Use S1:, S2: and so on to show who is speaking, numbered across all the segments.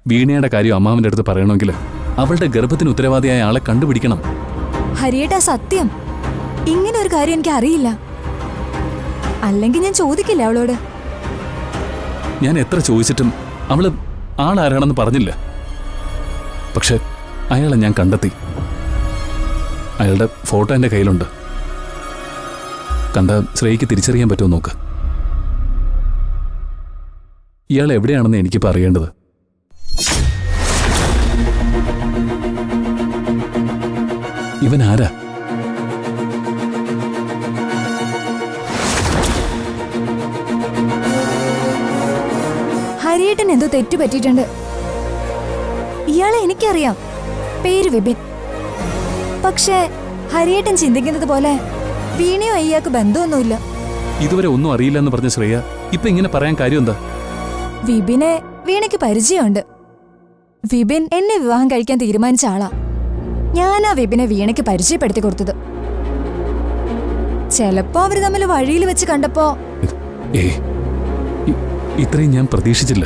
S1: വീണയുടെ കാര്യം അമ്മാവന്റെ അടുത്ത് പറയണമെങ്കിൽ അവളുടെ ഗർഭത്തിന് ഉത്തരവാദിയായ ആളെ കണ്ടുപിടിക്കണം.
S2: ഹരിയേട്ടാ, സത്യം ഇങ്ങനെ ഒരു കാര്യം എനിക്ക് അറിയില്ല. അല്ലെങ്കിൽ ഞാൻ ചോദിക്കില്ല അവളോട്.
S1: ഞാൻ എത്ര ചോദിച്ചിട്ടും അവള് ആളാരാണെന്ന് പറഞ്ഞില്ല. പക്ഷെ അയാളെ ഞാൻ കണ്ടെത്തി. അയാളുടെ ഫോട്ടോ എൻ്റെ കയ്യിലുണ്ട്. കണ്ട ശ്രേയയ്ക്ക് തിരിച്ചറിയാൻ പറ്റുമോ നോക്ക്. ഇയാൾ എവിടെയാണെന്ന് എനിക്കിപ്പോൾ അറിയേണ്ടത്. ഇവൻ ആരാ?
S2: ഹരിയേട്ടൻ എന്തോ തെറ്റു പറ്റിയിട്ടുണ്ട്. ഇയാളെ എനിക്കറിയാം, പേര് വിപിൻ. പക്ഷേ ഹരിയേട്ടൻ ചിന്തിക്കുന്നത് പോലെ വീണയോ അയ്യാക്ക് ബന്ധമൊന്നുമില്ല.
S1: ഇതുവരെ ഒന്നും അറിയില്ലെന്ന് പറഞ്ഞ ശ്രേയ ഇപ്പൊ ഇങ്ങനെ പറയാൻ കാര്യം എന്താ?
S2: വിപിനെ വീണയ്ക്ക് പരിചയമുണ്ട്. വിപിൻ എന്നെ വിവാഹം കഴിക്കാൻ തീരുമാനിച്ച ആളാ. ഞാനാ വിപിനെ വീണയ്ക്ക് പരിചയപ്പെടുത്തി കൊടുത്തത്. ചെലപ്പോ അവര് തമ്മിൽ വഴിയിൽ വെച്ച് കണ്ടപ്പോ
S1: ഇത്രയും ഞാൻ പ്രതീക്ഷിച്ചില്ല.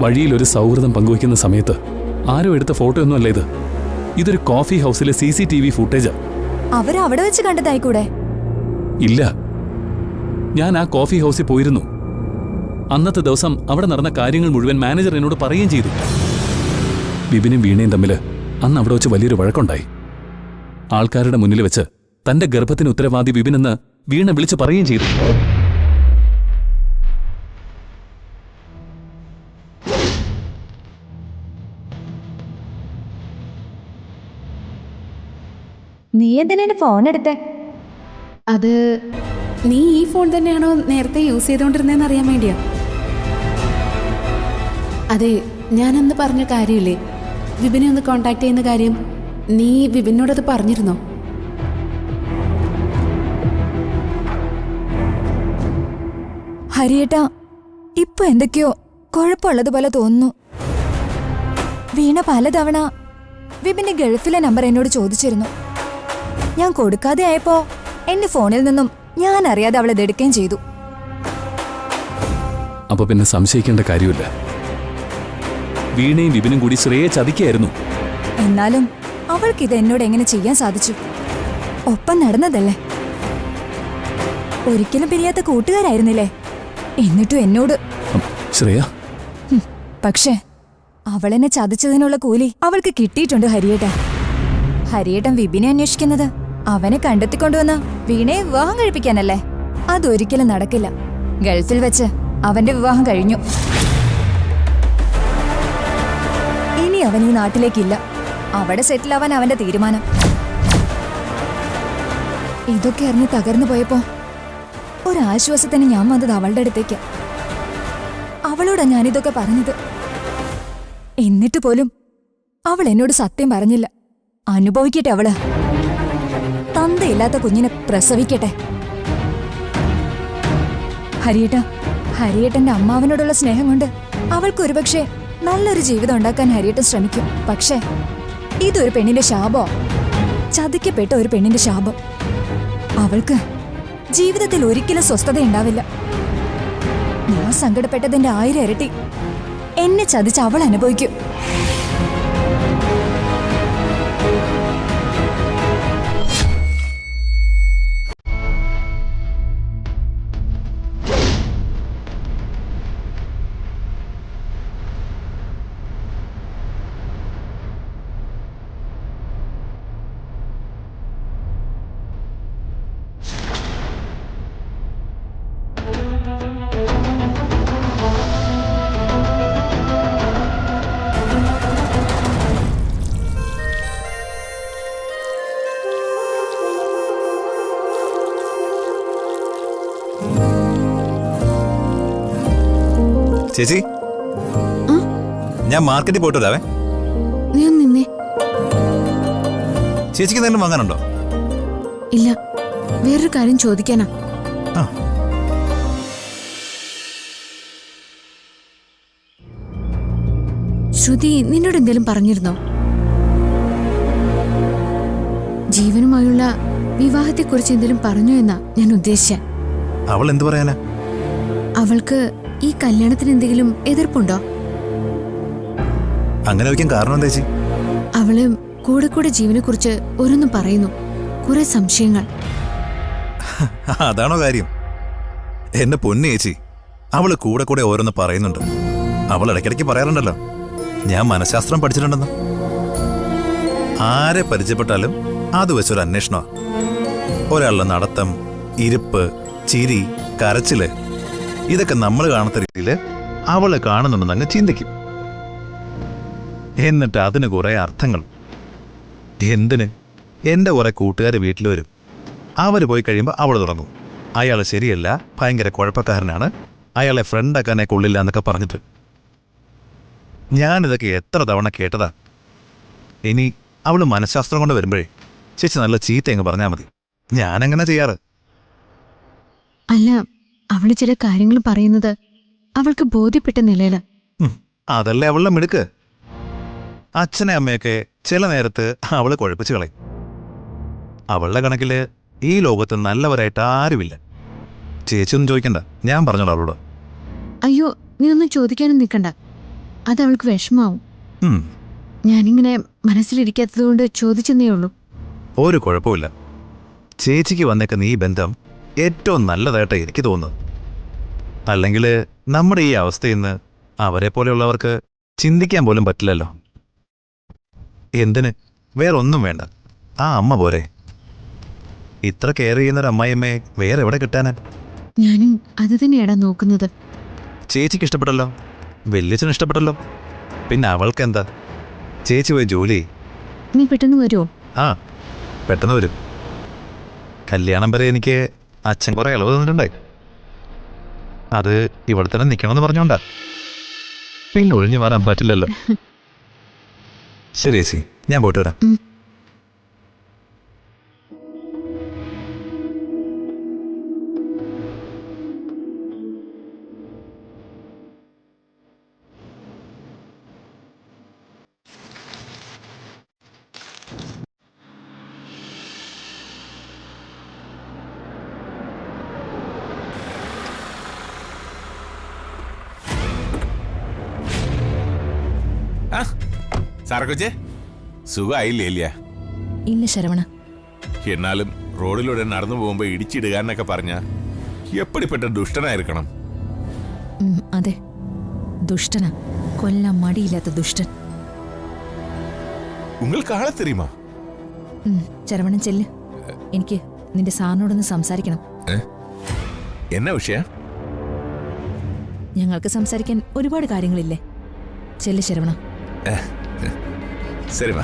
S1: വഴിയിൽ ഒരു സൗഹൃദം പങ്കുവയ്ക്കുന്ന സമയത്ത് ആരോ എടുത്ത ഫോട്ടോ ഒന്നുമല്ല ഇത്. ഇതൊരു കോഫി ഹൗസിലെ CCTV ഫുട്ടേജാ.
S2: അവരവിടെ വെച്ച് കണ്ടതായിക്കൂടെ?
S1: ഇല്ല, ഞാൻ ആ കോഫി ഹൗസിൽ പോയിരുന്നു. അന്നത്തെ ദിവസം അവിടെ നടന്ന കാര്യങ്ങൾ മുഴുവൻ മാനേജർ എന്നോട് പറയുകയും ചെയ്തു. വിപിനും വീണയും തമ്മിൽ അന്ന് അവിടെ വെച്ച് വലിയൊരു വഴക്കുണ്ടായി. ആൾക്കാരുടെ മുന്നിൽ വെച്ച് തന്റെ ഗർഭത്തിന് ഉത്തരവാദി വിപിനെന്ന് വീണ വിളിച്ച് പറയുകയും ചെയ്തു.
S2: നീ എന്തിനാ ഫോൺ എടുത്തേ?
S3: അത് നീ ഈ ഫോൺ തന്നെയാണോ നേരത്തെ യൂസ് ചെയ്തുകൊണ്ടിരുന്നതെന്ന് അറിയാൻ വേണ്ടിയാ. അതെ, ഞാനന്ന് പറഞ്ഞ കാര്യമില്ലേ, വിപിനെ ഒന്ന് കോണ്ടാക്ട് ചെയ്യുന്ന കാര്യം, നീ വിപിനോടത് പറഞ്ഞിരുന്നോ?
S2: ഹരിയേട്ടാ, ഇപ്പൊ എന്തൊക്കെയോ കുഴപ്പമുള്ളതുപോലെ തോന്നുന്നു. വീണ പലതവണ വിപിന്റെ ഗൾഫിലെ നമ്പർ എന്നോട് ചോദിച്ചിരുന്നു. ഞാൻ കൊടുക്കാതെ ആയപ്പോ എന്റെ ഫോണിൽ നിന്നും ഞാൻ അറിയാതെ അവളെ എടുക്കുകയും ചെയ്തു.
S1: അപ്പൊ പിന്നെ സംശയിക്കേണ്ട കാര്യമില്ല. വീണയും വിപിനും കൂടി ശ്രേയെ ചതിക്കായിരുന്നു.
S2: എന്നാലും അവൾക്കിത് എന്നോട് എങ്ങനെ ചെയ്യാൻ സാധിച്ചു? ഒപ്പം നടന്നതല്ലേ, ഒരിക്കലും പിരിയാത്ത കൂട്ടുകാരായിരുന്നില്ലേ? എന്നിട്ടും എന്നോട്.
S1: ശ്രേയ,
S2: പക്ഷേ അവളെന്നെ ചതിച്ചതിനുള്ള കൂലി അവൾക്ക് കിട്ടിയിട്ടുണ്ട് ഹരിയേട്ടൻ. ഹരിയേട്ടൻ വിപിനെ അന്വേഷിക്കുന്നത് അവനെ കണ്ടെത്തിക്കൊണ്ടുവന്ന് വീണയെ വിവാഹം കഴിപ്പിക്കാനല്ലേ? അതൊരിക്കലും നടക്കില്ല. ഗൾഫിൽ വെച്ച് അവന്റെ വിവാഹം കഴിഞ്ഞു. ഇനി അവൻ ഈ നാട്ടിലേക്കില്ല. അവിടെ സെറ്റിലാവാൻ അവന്റെ തീരുമാനം. ഇതൊക്കെ അറിഞ്ഞ് തകർന്നു പോയപ്പോ ഒരാശ്വാസത്തിന് ഞാൻ വന്നത് അവളുടെ അടുത്തേക്ക്. അവളോടാ ഞാനിതൊക്കെ പറഞ്ഞത്. എന്നിട്ട് പോലും അവൾ എന്നോട് സത്യം പറഞ്ഞില്ല. അനുഭവിക്കട്ടെ അവള്. തന്തയില്ലാത്ത കുഞ്ഞിനെ പ്രസവിക്കട്ടെ. ഹരിയേട്ടന്റെ അമ്മാവനോടുള്ള സ്നേഹം കൊണ്ട് അവൾക്ക് ഒരുപക്ഷെ നല്ലൊരു ജീവിതം ഉണ്ടാക്കാൻ ഹരിയേട്ടൻ ശ്രമിക്കും. പക്ഷേ ഇതൊരു പെണ്ണിന്റെ ശാപോ, ചതിക്കപ്പെട്ട ഒരു പെണ്ണിന്റെ ശാപം. അവൾക്ക് ജീവിതത്തിൽ ഒരിക്കലും സ്വസ്ഥത ഉണ്ടാവില്ല. ഞാൻ സങ്കടപ്പെട്ടതിന്റെ 1000 ഇരട്ടി എന്നെ ചതിച്ച് അവൾ അനുഭവിക്കും.
S4: ചേച്ചി, ഞാൻ മാർക്കറ്റിൽ പോയിട്ട് വരാവേ.
S3: നിന്നേ.
S4: ചേച്ചിക്ക് എന്തെങ്കിലും വാങ്ങാനുണ്ടോ?
S3: ഇല്ല, വേറൊരു കാര്യം ചോദിക്കാനാ. ശ്രുതി നിന്നോട് എന്തെങ്കിലും പറഞ്ഞിരുന്നോ? ജീവനുമായുള്ള വിവാഹത്തെക്കുറിച്ച് എന്തെങ്കിലും പറഞ്ഞു എന്നാ ഞാൻ ഉദ്ദേശിച്ച.
S4: അവൾ എന്തു പറയാനാ?
S3: അവൾക്ക് ഈ കല്യാണത്തിന് എന്തെങ്കിലും എതിർപ്പുണ്ടോ?
S4: അങ്ങനെ വയ്ക്കാൻ കാരണം എന്താ ചേച്ചി?
S3: അവള് കൂടെ കൂടെ ജീവനെ കുറിച്ച് ഓരോന്നും പറയുന്നു, കുറെ സംശയങ്ങൾ.
S4: അതാണോ കാര്യം? എന്നെ പൊന്നു ചേച്ചി, അവള് കൂടെ കൂടെ ഓരോന്ന് പറയുന്നുണ്ട്. അവൾ ഇടയ്ക്കിടയ്ക്ക് പറയാറുണ്ടല്ലോ, ഞാൻ മനഃശാസ്ത്രം പഠിച്ചിട്ടുണ്ടെന്ന്. ആരെ പരിചയപ്പെട്ടാലും അത് വെച്ചൊരു അന്വേഷണമാണ്. ഒരാളുടെ നടത്തം, ഇരിപ്പ്, ചിരി, കരച്ചില്, ഇതൊക്കെ നമ്മൾ കാണാത്ത രീതിയിൽ അവള് കാണുന്നുണ്ടെന്ന് അങ്ങ് ചിന്തിക്കും. എന്നിട്ട് അതിന് കുറെ അർത്ഥങ്ങൾ. എന്തിന്? എൻ്റെ കുറെ കൂട്ടുകാർ വീട്ടിൽ വരും. അവർ പോയി കഴിയുമ്പോൾ അവൾ തുടങ്ങും, അയാൾ ശരിയല്ല, ഭയങ്കര കുഴപ്പക്കാരനാണ്, അയാളെ ഫ്രണ്ടാക്കാനെ കൊള്ളില്ല എന്നൊക്കെ പറഞ്ഞിട്ട്. ഞാനിതൊക്കെ എത്ര തവണ കേട്ടതാ. ഇനി അവൾ മനഃശാസ്ത്രം കൊണ്ട് വരുമ്പോഴേ ചേച്ചി നല്ല ചീത്ത അങ്ങ് പറഞ്ഞാൽ മതി. ഞാനങ്ങനെ ചെയ്യാറ്.
S3: അല്ല, അവള് ചില കാര്യങ്ങൾ പറയുന്നത് അവൾക്ക് ബോധ്യപ്പെട്ട നിലയില.
S4: അതല്ലേ അവളുടെ മിടുക്ക്. അച്ഛനെ അമ്മയൊക്കെ ചില നേരത്ത് അവള് കുഴപ്പിച്ച് കളയും. അവളുടെ കണക്കില് ഈ ലോകത്ത് നല്ലവരായിട്ട് ആരുമില്ല. ചേച്ചിയൊന്നും ചോദിക്കണ്ട, ഞാൻ പറഞ്ഞോളൂ അവളോട്.
S3: അയ്യോ, നീ ഒന്നും ചോദിക്കാനും നിൽക്കണ്ട, അത് അവൾക്ക് വിഷമാവും.
S4: ഉം,
S3: ഞാനിങ്ങനെ മനസ്സിലിരിക്കാത്തതുകൊണ്ട് ചോദിച്ചെന്നേ ഉള്ളൂ.
S4: ഒരു കുഴപ്പമില്ല. ചേച്ചിക്ക് വന്നേക്കുന്ന ഈ ബന്ധം ഏറ്റവും നല്ലതായിട്ട് എനിക്ക് തോന്നുന്നു. അല്ലെങ്കിൽ നമ്മുടെ ഈ അവസ്ഥയിൽ നിന്ന് അവരെ പോലെയുള്ളവർക്ക് ചിന്തിക്കാൻ പോലും പറ്റില്ലല്ലോ. എന്തിന്? വേറൊന്നും വേണ്ട, ആ അമ്മ പോരെ. ഇത്ര കെയർ ചെയ്യുന്നൊരു അമ്മായിയമ്മയെ വേറെ എവിടെ കിട്ടാനാ?
S3: ഞാനും അത് തന്നെയാടാ നോക്കുന്നത്.
S4: ചേച്ചിക്ക് ഇഷ്ടപ്പെട്ടല്ലോ, വല്യച്ഛന് ഇഷ്ടപ്പെട്ടല്ലോ, പിന്നെ അവൾക്ക് എന്താ? ചേച്ചി പോയി ജോലി ചെയ്യ്.
S3: നീ പെട്ടെന്ന് വരുമോ?
S4: ആ, പെട്ടെന്ന് വരും. കല്യാണം വരെ എനിക്ക് അച്ഛൻ കുറെ ഇളവ് തന്നിട്ടുണ്ടായി. അത് ഇവിടെ തന്നെ നിൽക്കണമെന്ന് പറഞ്ഞോണ്ടാ. പിന്നെ ഒഴിഞ്ഞു മാറാൻ പറ്റില്ലല്ലോ. ശരി ചേച്ചി, ഞാൻ പോയിട്ട് വരാം.
S5: സാറക്കൊച്ചേ, സുഖമായില്ലേ? ഇല്ല
S2: ഇല്ല ശരവണ.
S5: എന്നാലും റോഡിലൂടെ നടന്നു പോകുമ്പോ ഇടിച്ചിടുക എന്നൊക്കെ പറഞ്ഞ എപ്പടിപ്പെട്ട ദുഷ്ടനായിരിക്കണം.
S2: അതെ, ദുഷ്ടനാ, കൊല്ലാൻ മടിയില്ലാത്ത ദുഷ്ടൻ.
S5: നിങ്ങൾക്ക് ആളെ തെരിയുമാ?
S2: ശരവണൻ ചെല്ല്, എനിക്ക് നിന്റെ സാറിനോടൊന്ന് സംസാരിക്കണം.
S5: എന്നാ വിഷയ?
S2: ഞങ്ങൾക്ക് സംസാരിക്കാൻ ഒരുപാട് കാര്യങ്ങളില്ലേ. ചെല്ല് ശരവണ.
S5: ശരി മാ.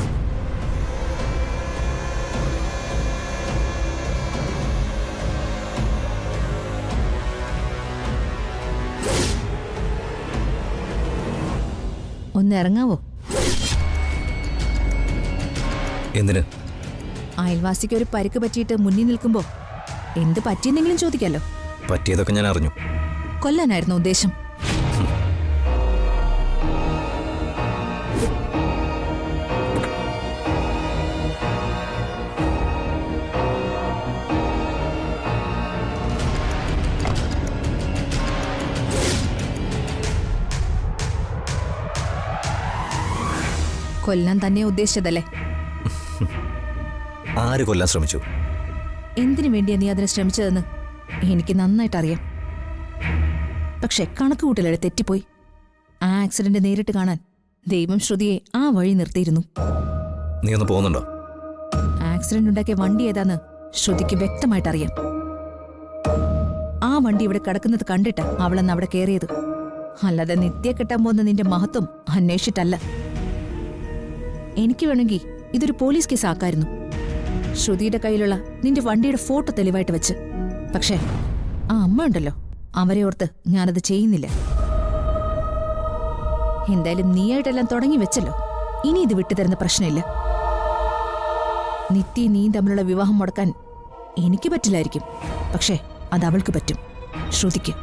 S2: ഒന്ന് ഇറങ്ങാവോ?
S1: എന്തിന്?
S2: അയൽവാസിക്ക് ഒരു പരിക്ക് പറ്റിയിട്ട് മുന്നിൽ നിൽക്കുമ്പോ എന്ത് പറ്റിയെന്നെങ്കിലും ചോദിക്കാലോ.
S1: പറ്റിയതൊക്കെ ഞാൻ അറിഞ്ഞു.
S2: കൊല്ലാനായിരുന്നു ഉദ്ദേശം. കൊല്ലാൻ തന്നെ ഉദ്ദേശിച്ചതല്ലേ?
S1: ആര് കൊല്ലാൻ ശ്രമിച്ചു?
S2: എന്തിനു വേണ്ടിയാ നീ അതിന് ശ്രമിച്ചതെന്ന് എനിക്ക് നന്നായിട്ട് അറിയാം. പക്ഷെ കണക്കുകൂട്ടലുകൾ തെറ്റിപ്പോയി. ആ ആക്സിഡന്റ് നേരിട്ട് കാണാൻ ദൈവം ശ്രുതിയെ ആ വഴി നിർത്തിയിരുന്നു.
S1: നീ ഒന്ന് പോകുന്നുണ്ടോ?
S2: ആക്സിഡന്റ് ഉണ്ടാക്കിയ വണ്ടി ഏതാന്ന് ശ്രുതിക്ക് വ്യക്തമായിട്ട് അറിയാം. ആ വണ്ടി ഇവിടെ കിടക്കുന്നത് കണ്ടിട്ട് അവളെന്ന് അവിടെ കയറിയത്. അല്ലാതെ നിത്യ കെട്ടാൻ പോകുന്ന നിന്റെ മഹത്വം അന്വേഷിച്ചിട്ടല്ല. എനിക്ക് വേണമെങ്കിൽ ഇതൊരു പോലീസ് കേസ് ആക്കായിരുന്നു, ശ്രുതിയുടെ കയ്യിലുള്ള നിന്റെ വണ്ടിയുടെ ഫോട്ടോ തെളിവായിട്ട് വെച്ച്. പക്ഷേ ആ അമ്മ ഉണ്ടല്ലോ, അവരെ ഓർത്ത് ഞാനത് ചെയ്യുന്നില്ല. എന്തായാലും നീയായിട്ടെല്ലാം തുടങ്ങി വെച്ചല്ലോ, ഇനി ഇത് വിട്ടുതരുന്ന പ്രശ്നമില്ല. നിത്യ നീയും തമ്മിലുള്ള വിവാഹം മുടക്കാൻ എനിക്ക് പറ്റില്ലായിരിക്കും, പക്ഷേ അത് അവൾക്ക് പറ്റും, ശ്രുതിക്ക്.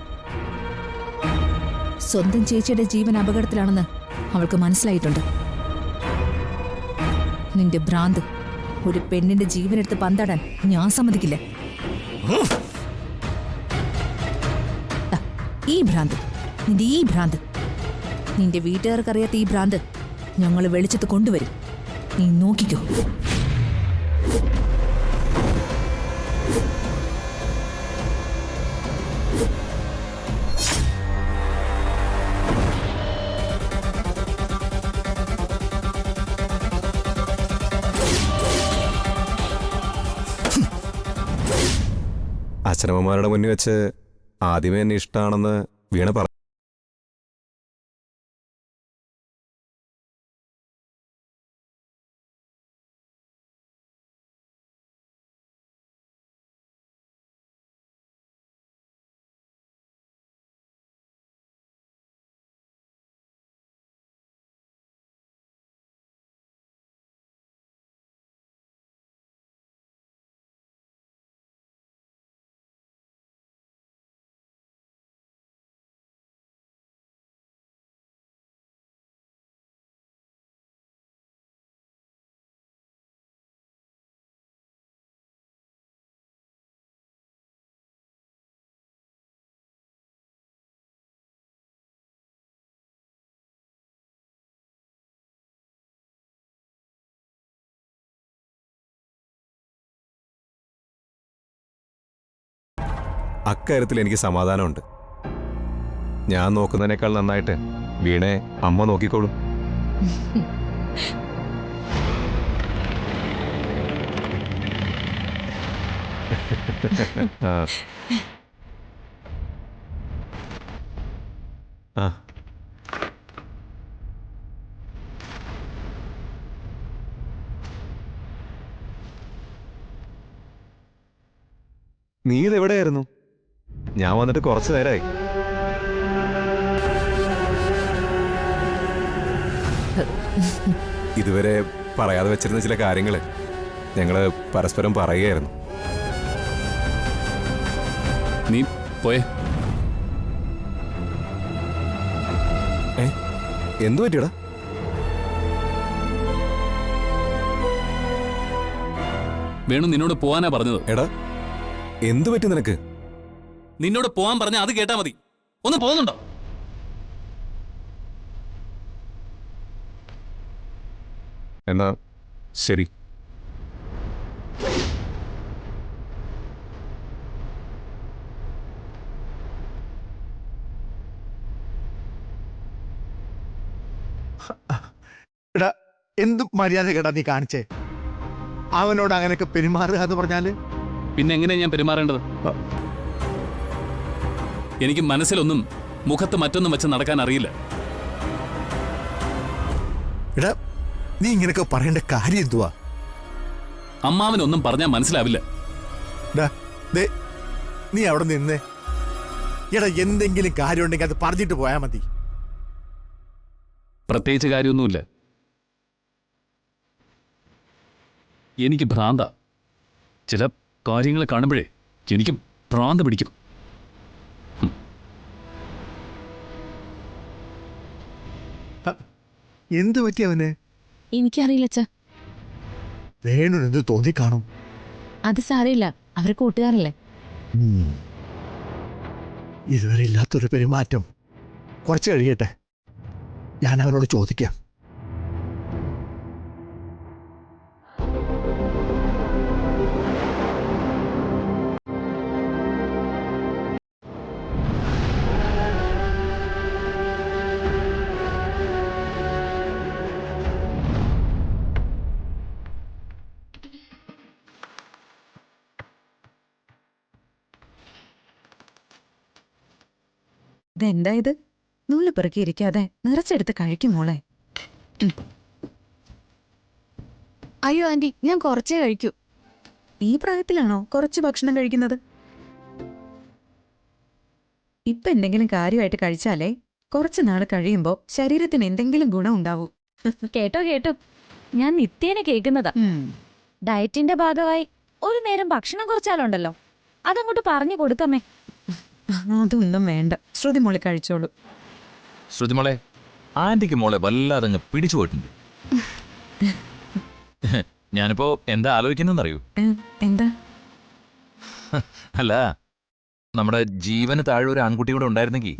S2: സ്വന്തം ചേച്ചിയുടെ ജീവൻ അപകടത്തിലാണെന്ന് അവൾക്ക് മനസ്സിലായിട്ടുണ്ട്. നിന്റെ ഭ്രാന്ത്, ഒരു പെണ്ണിന്റെ ജീവനെടുത്ത് പന്താടാൻ ഞാൻ സമ്മതിക്കില്ല. ഈ ഭ്രാന്ത്, നിന്റെ ഈ ഭ്രാന്ത്, നിന്റെ വീട്ടുകാർക്കറിയാത്ത ഈ ഭ്രാന്ത്
S6: ഞങ്ങൾ വെളിച്ചത്ത് കൊണ്ടുവരും. നീ നോക്കിക്കോ.
S7: അച്ഛനമ്മമാരുടെ മുന്നിൽ വെച്ച് ആദ്യമേ എന്നെ ഇഷ്ടമാണെന്ന് വീണ പറഞ്ഞു. അക്കാര്യത്തിൽ എനിക്ക് സമാധാനമുണ്ട്. ഞാൻ നോക്കുന്നതിനേക്കാൾ നന്നായിട്ട് വീണെ അമ്മ നോക്കിക്കോളും. ആ നീ ഇതെവിടെയായിരുന്നു? ഞാൻ വന്നിട്ട് കുറച്ചു നേരമായി. ഇതുവരെ പറയാതെ വെച്ചിരുന്ന ചില കാര്യങ്ങള് ഞങ്ങള് പരസ്പരം പറയുകയായിരുന്നു.
S1: നീ പോയേ.
S7: എന്തു പറ്റിയടാ?
S1: വേണു നിന്നോട് പോവാനാ പറഞ്ഞത്.
S7: എടാ എന്തു പറ്റി നിനക്ക്?
S1: നിന്നോട് പോവാൻ പറഞ്ഞ അത് കേട്ടാ മതി. ഒന്ന് പോകുന്നുണ്ടോ?
S7: എന്നാ ശരി.
S8: എടാ എന്ത് മര്യാദ കേടാ നീ കാണിച്ചേ? അവനോട് അങ്ങനെയൊക്കെ പെരുമാറുക എന്ന് പറഞ്ഞാല്
S1: പിന്നെ എങ്ങനെയാ ഞാൻ പെരുമാറേണ്ടത്? എനിക്ക് മനസ്സിലൊന്നും മുഖത്ത് മറ്റൊന്നും വെച്ച് നടക്കാൻ അറിയില്ല.
S8: എടാ നീ ഇങ്ങനെയൊക്കെ പറയേണ്ട കാര്യം എന്തുവാ?
S1: അമ്മാവനൊന്നും പറഞ്ഞാൽ മനസ്സിലാവില്ല.
S8: നീ അവിടെ നിന്ന് എടാ എന്തെങ്കിലും കാര്യം ഉണ്ടെങ്കിൽ അത് പറഞ്ഞിട്ട് പോയാ മതി.
S1: പ്രത്യേകിച്ച് കാര്യമൊന്നുമില്ല. എനിക്ക് ഭ്രാന്ത. ചില കാര്യങ്ങൾ കാണുമ്പോഴേ എനിക്ക് ഭ്രാന്ത് പിടിക്കും.
S8: എന്ത് പറ്റി അവന്?
S3: എനിക്കറിയില്ല അച്ഛാ.
S8: വേണു എന്ത് തോന്നിക്കാണും.
S3: അത് സാരമില്ല, അവർ കൂട്ടുകാരല്ലേ.
S8: ഇതുവരെ ഇല്ലാത്തൊരു പെരുമാറ്റം. കുറച്ച് കഴിയട്ടെ, ഞാൻ അവനോട് ചോദിക്കാം.
S9: ഇതെന്താ ഇത്? നൂല് പെറുക്കിയിരിക്കാതെ നിറച്ചെടുത്ത് കഴിക്കും മോളെ.
S3: അയ്യോ ആന്റി, ഞാൻ കുറച്ചേ കഴിക്കൂ.
S9: ഈ പ്രായത്തിലാണോ കുറച്ച് ഭക്ഷണം കഴിക്കുന്നത്? ഇപ്പൊ എന്തെങ്കിലും കാര്യമായിട്ട് കഴിച്ചാലേ കുറച്ചു നാൾ കഴിയുമ്പോ ശരീരത്തിന് എന്തെങ്കിലും ഗുണം ഉണ്ടാവൂ.
S10: കേട്ടോ കേട്ടോ, ഞാൻ നിത്യേന കേൾക്കുന്നതാ. ഡയറ്റിന്റെ ഭാഗമായി ഒരു നേരം ഭക്ഷണം കുറച്ചാലുണ്ടല്ലോ, അതങ്ങോട്ട് പറഞ്ഞു കൊടുക്കമ്മേ.
S9: അതൊന്നും വേണ്ട, ശ്രുതി മോളെ കഴിച്ചോളൂ.
S11: ശ്രുതി മോളെ, ആന്റിക്ക് മോളെ വല്ലാതങ്ങ് പിടിച്ചു പോയിട്ടുണ്ട്. ഞാനിപ്പോ എന്താ ആലോചിക്കുന്നറിയൂ?
S9: എന്താ?
S11: അല്ല, നമ്മുടെ ജീവന് താഴെ ഒരു ആൺകുട്ടി കൂടെ ഉണ്ടായിരുന്നെങ്കിൽ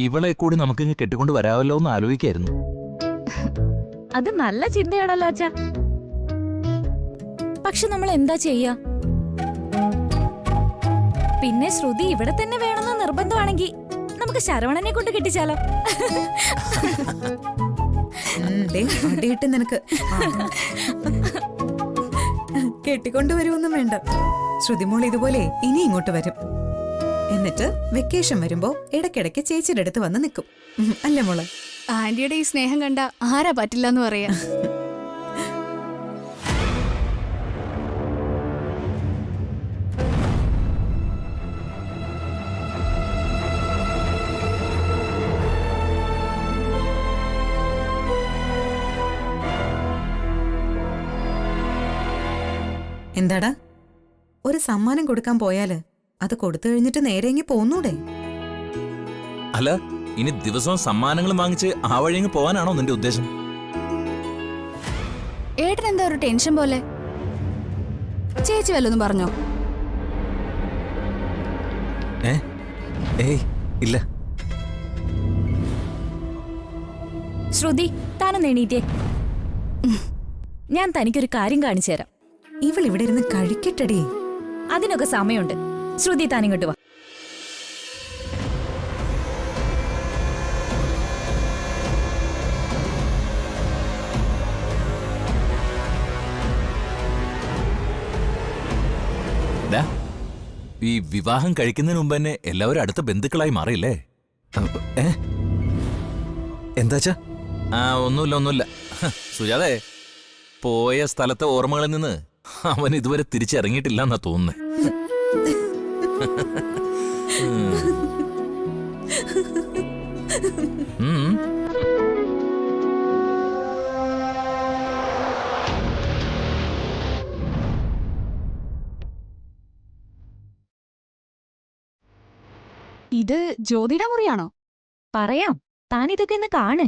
S11: ഇവളെ കൂടി നമുക്ക് കെട്ടിക്കൊണ്ട് വരാമല്ലോ എന്ന് ആലോചിക്കായിരുന്നു.
S10: അത് നല്ല ചിന്തയാണല്ലോ അച്ഛാ.
S2: പക്ഷെ നമ്മൾ എന്താ ചെയ്യാ? പിന്നെ ശ്രുതി ഇവിടെ തന്നെ വേണമെന്ന് നിർബന്ധമാണെങ്കിൽ നമുക്ക് ശരവണനെ കൊണ്ട് കെട്ടിച്ചാലോ?
S6: അടിയിട്ട് നിനക്ക് കെട്ടിക്കൊണ്ടുവരുമൊന്നും വേണ്ട. ശ്രുതിമോൾ ഇതുപോലെ ഇനി ഇങ്ങോട്ട് വരും. എന്നിട്ട് വെക്കേഷൻ വരുമ്പോ ഇടയ്ക്കിടയ്ക്ക് ചേച്ചിയുടെ അടുത്ത് വന്ന് നിൽക്കും. അല്ലേ മോളെ?
S3: ആന്റിയുടെ ഈ സ്നേഹം കണ്ട ആരാ പറ്റില്ലെന്ന് പറയാ.
S6: എന്താടാ, ഒരു സമ്മാനം കൊടുക്കാൻ പോയാല് അത് കൊടുത്തു കഴിഞ്ഞിട്ട് നേരെ ഇങ്ങി പോന്നൂടെ?
S11: അല്ല, ഇനി ദിവസവും സമ്മാനങ്ങൾ വാങ്ങിച്ച് ആ വഴിയങ്ങ് പോവാനാണോ നിന്റെ ഉദ്ദേശം?
S3: ഏട്ടൻ എന്താ ഒരു ടെൻഷൻ പോലെ? ചേച്ചി വല്ലതും പറഞ്ഞോ?
S7: ഏയ് ഇല്ല.
S2: ശ്രുതി, താനൊന്ന് എണീറ്റേ. ഞാൻ തനിക്കൊരു കാര്യം കാണിച്ചു തരാം.
S6: ഇവളിവിടെ ഇരുന്ന് കഴിക്കട്ടടി.
S2: അതിനൊക്കെ സമയമുണ്ട്. ശ്രുതി, താനിങ്ങോട്ട് വാ.
S11: ഈ വിവാഹം കഴിക്കുന്നതിന് മുമ്പ് തന്നെ എല്ലാവരും അടുത്ത ബന്ധുക്കളായി മാറിയില്ലേ?
S7: എന്താച്ചാ?
S11: ഒന്നുമില്ല. സുജാതേ, പോയ സ്ഥലത്തെ ഓർമ്മകളിൽ നിന്ന് അവൻ ഇതുവരെ തിരിച്ചിറങ്ങിയിട്ടില്ല എന്നാ തോന്നുന്നേ.
S3: ഇത് ജ്യോതിയുടെ മുറിയാണോ?
S10: പറയാം, താൻ ഇതൊക്കെ ഒന്ന് കാണ്.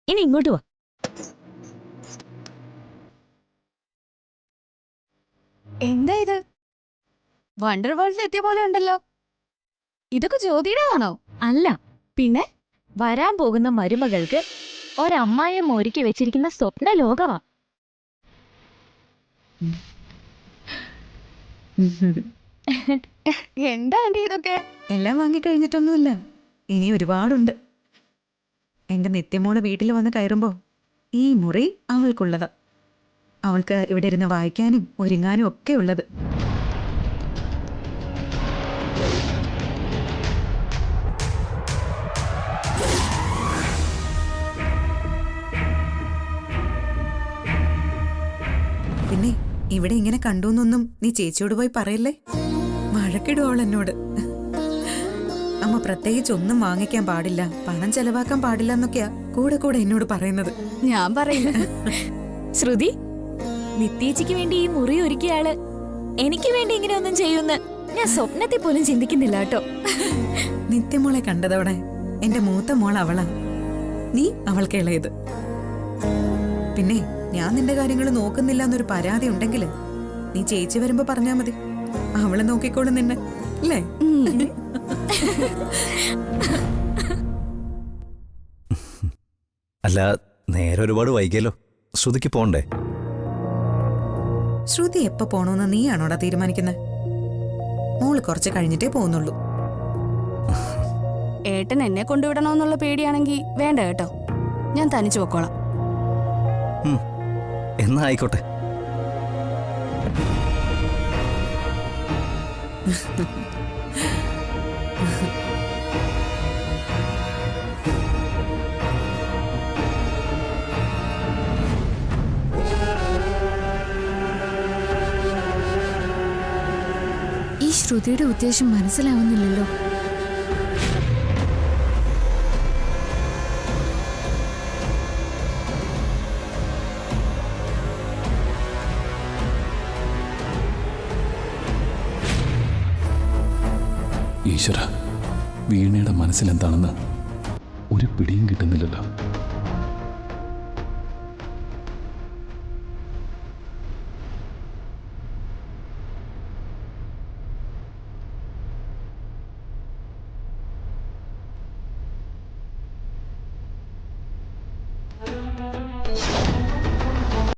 S10: ഇനി ഇങ്ങോട്ട് വാ.
S3: എന്താ ഇത്? വണ്ടർ വേൾഡിൽ എത്തിയ പോലെ ഉണ്ടല്ലോ. ഇതൊക്കെ ജ്യോതിയുടെ ആണോ?
S10: അല്ല, പിന്നെ വരാൻ പോകുന്ന മരുമകൾക്ക് ഒരമ്മായിയെ ഒരുക്കി വെച്ചിരിക്കുന്ന സ്വപ്ന ലോകമാ.
S3: എന്താ ആന്റി ഇതൊക്കെ?
S6: എല്ലാം വാങ്ങിക്കഴിഞ്ഞിട്ടൊന്നുമില്ല, ഇനി ഒരുപാടുണ്ട്. എന്റെ നിത്യമോള് വീട്ടിൽ വന്ന് കയറുമ്പോ ഈ മുറി അവൾക്കുള്ളതാ. അവൾക്ക് ഇവിടെ ഇരുന്ന് വായിക്കാനും ഒരുങ്ങാനും ഒക്കെ ഉള്ളത്. പിന്നെ ഇവിടെ ഇങ്ങനെ കണ്ടുവെന്നൊന്നും നീ ചേച്ചിയോട് പോയി പറയല്ലേ, വഴക്കിടുവോൾ എന്നോട്. അമ്മ പ്രത്യേകിച്ച് ഒന്നും വാങ്ങിക്കാൻ പാടില്ല, പണം ചെലവാക്കാൻ പാടില്ല എന്നൊക്കെയാ കൂടെ കൂടെ എന്നോട് പറയുന്നത്.
S3: ഞാൻ പറയില്ല.
S2: ശ്രുതി, നിത്യേച്ചിക്ക് വേണ്ടി ഈ മുറി ഒരുക്കിയ ആള് എനിക്ക് വേണ്ടി ഇങ്ങനെ ഒന്നും ചെയ്യുമെന്ന് ഞാൻ സ്വപ്നത്തിൽ പോലും ചിന്തിക്കുന്നില്ല കേട്ടോ.
S6: നിത്യമോളെ കണ്ടതോടെ എന്റെ മൂത്ത മോൾ അവളാ, നീ അവൾക്ക് ഇളയത്. പിന്നെ ഞാൻ നിന്റെ കാര്യങ്ങൾ നോക്കുന്നില്ല എന്നൊരു പരാതി ഉണ്ടെങ്കിൽ നീ ചേച്ചി വരുമ്പോ പറഞ്ഞാ മതി, അവളെ നോക്കിക്കോളും നിന്നെ, അല്ലേ?
S7: അല്ല, നേരെ ഒരുപാട് വൈകിയല്ലോ, ശ്രുതിക്ക് പോണ്ടേ?
S6: ശ്രുതി എപ്പോ പോണോന്ന് നീയാണോടാ തീരുമാനിക്കുന്നത്? മോള് കുറച്ച് കഴിഞ്ഞിട്ടേ പോകുന്നുള്ളൂ.
S3: ഏട്ടൻ എന്നെ കൊണ്ടുവിടണമെന്നുള്ള പേടിയാണെങ്കിൽ വേണ്ട കേട്ടോ, ഞാൻ തനിച്ചു പൊക്കോളാം.
S7: എന്നാ ആയിക്കോട്ടെ.
S3: ഈ ശ്രുതിയുടെ ഉദ്ദേശം മനസ്സിലാവുന്നില്ലല്ലോ.
S1: ഈശ്വര, വീണയുടെ മനസ്സിലെന്താണെന്ന് ഒരു പിടിയും കിട്ടുന്നില്ലല്ലോ.